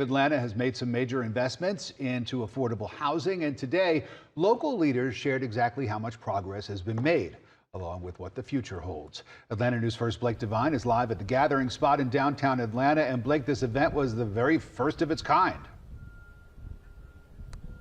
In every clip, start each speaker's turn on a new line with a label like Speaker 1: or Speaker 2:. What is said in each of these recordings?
Speaker 1: Atlanta has made some major investments into affordable housing, and today local leaders shared exactly how much progress has been made, along with what the future holds. Atlanta News First Blake Devine is live at the gathering spot in downtown Atlanta. And Blake, this event was the very first of its kind.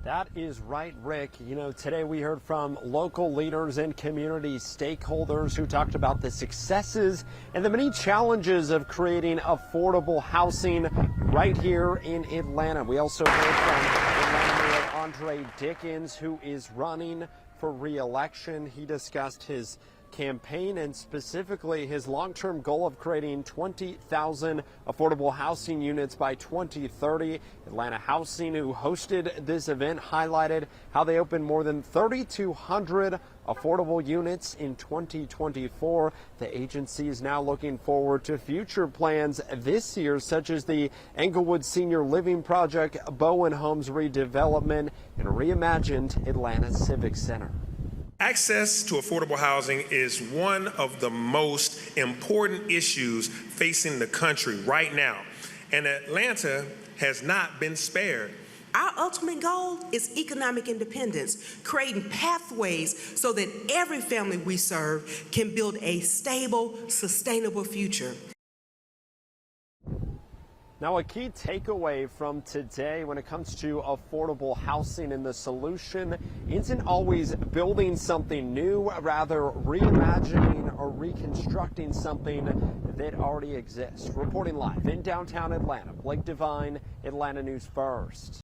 Speaker 2: That is right, Rick. You know, today we heard from local leaders and community stakeholders who talked about the successes and the many challenges of creating affordable housing right here in Atlanta. We also heard from Atlanta Mayor Andre Dickens, who is running for re-election. He discussed his campaign and specifically his long-term goal of creating 20,000 affordable housing units by 2030. Atlanta Housing, who hosted this event, highlighted how they opened more than 3,200 affordable units in 2024. The agency is now looking forward to future plans this year, such as the Englewood Senior Living Project, Bowen Homes redevelopment, and reimagined Atlanta Civic Center.
Speaker 3: Access to affordable housing is one of the most important issues facing the country right now, and Atlanta has not been spared.
Speaker 4: Our ultimate goal is economic independence, creating pathways so that every family we serve can build a stable, sustainable future.
Speaker 2: Now, a key takeaway from today when it comes to affordable housing, and the solution isn't always building something new, rather reimagining or reconstructing something that already exists. Reporting live in downtown Atlanta, Blake Devine, Atlanta News First.